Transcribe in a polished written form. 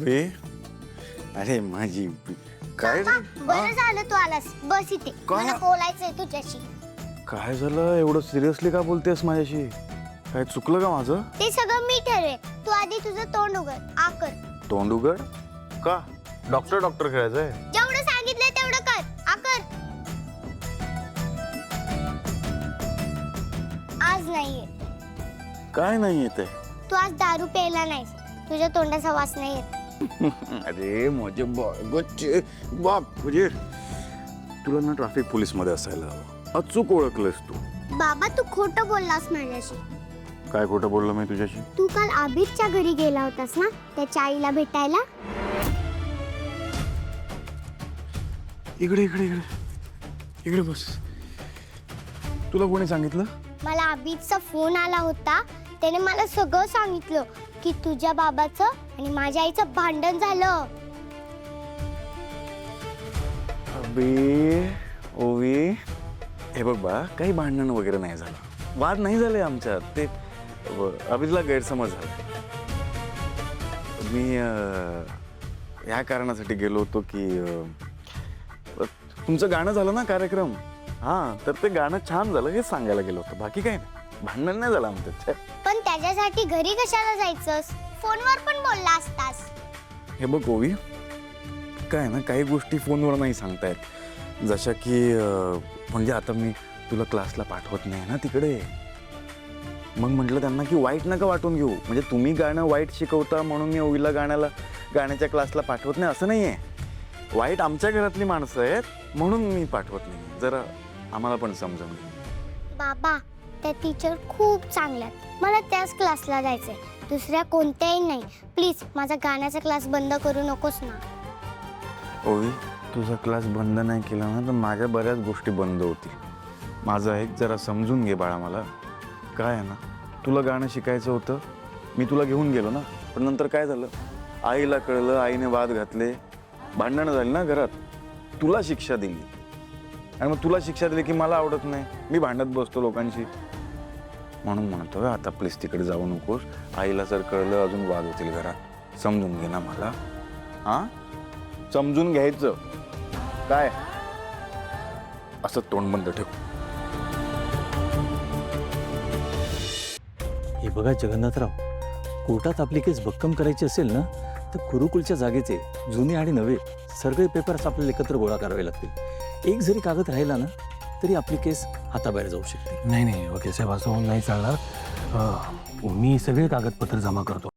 ओवे, अरे माझी काय रे? बरं झालं तू आलास. बस इथे, काय? मला बोलायचंय तुझ्याशी. काय झालं? एवढं सिरियसली का बोलतेस माझ्याशी? काय चुकलं का माझं? ते सगळं मी ठरवेन. तू आधी तुझं तोंड उघड. आकर. तोंड उघड का? डॉक्टर खेळायचंय? जेवढं सांगितलंय तेवढं कर. आकर. आज नाहीये. काय नाही येते? तू आज दारू प्यायला नाहीस. तुझ्या तोंडाचा वास नाही येत. अरे माझे बच्चे बाप, म्हणजे तुला ना ट्रॅफिक पोलीस मध्ये असायला हवं. अचूक ओळखलंस तू. बाबा तू खोटं बोललास माझ्याशी. काय खोटं बोललो मी तुझ्याशी? तू काल आबिरच्या घरी गेला होतास ना त्याच्या आईला भेटायला. इकडे इकडे इकडे इकडे बस. तुला कोणी सांगितलं? मला आबिरचा फोन आला होता. त्याने मला सगळं सांगितलं की तुझ्या बाबाचं आणि माझ्या आईचं भांडण झालं. अबे ओवी, हे बघ बा, काही भांडण वगैरे नाही झालं. वाद नाही झाले आमच्यात. ते अभिला गैरसमज झाला. मी या कारणासाठी गेलो होतो की तुमचं गाणं झालं ना कार्यक्रम. हां, तर ते गाणं छान झालं हे सांगायला गेलो होतो. बाकी काही नाही, भांडण नाही झालं आमच्यात. पण त्याच्यासाठी घरी कशाला जायचंस? फोनवर पण बोलला असतास. हे बघ ओवी, काय ना काही गोष्टी फोनवर नाही सांगतायत. जशा की म्हणजे आता मी तुला क्लासला पाठवत नाही ना तिकडे. मग म्हटलं त्यांना की वाईट नका वाटून घेऊ. म्हणजे तुम्ही गाणं वाईट शिकवता म्हणून मी ओवीला गाण्याच्या क्लासला पाठवत नाही असं नाही आहे. वाईट आमच्या घरातली माणसं आहेत म्हणून मी पाठवत नाही. जरा आम्हाला पण समजून घे. बाबा त्या टीचर खूप चांगल्या आहेत. मला त्याच क्लासला जायचंय, दुसऱ्या कोणत्याही नाही. प्लीज माझा गाण्याचा क्लास बंद करू नकोस ना. ओवी, तुझा क्लास बंद नाही केला ना तर माझ्या बऱ्याच गोष्टी बंद होतील. माझं एक जरा समजून घे बाळा. मला काय आहे ना, तुला गाणं शिकायचं होतं, मी तुला घेऊन गेलो ना. पण नंतर काय झालं, आईला कळलं, आईने वाद घातले, भांडणं झाली ना घरात. तुला शिक्षा दिली आणि मग तुला शिक्षा दिली की मला आवडत नाही, मी भांडत बसतो लोकांशी. म्हणून म्हणतोय आता प्लीज तिकडे जाऊ नकोस. आईला जर कळलं अजून वाद होतील घरात. समजून घे ना मला. हां, समजून घ्यायचं. काय असं तोंड बंद ठेव. हे बघा जगन्नाथराव, कोर्टात आपली केस भक्कम करायची असेल ना तर गुरुकुलच्या जागेचे जुने आणि नवे सगळे पेपर्स आपल्याला एकत्र गोळा करावे लागतील. एक जरी कागद राहिला ना तरी आपली केस हाताबाहेर जाऊ शकते. नाही वकील साहेब, असं होऊन नाही चालणार. मी सगळे कागदपत्र जमा करतो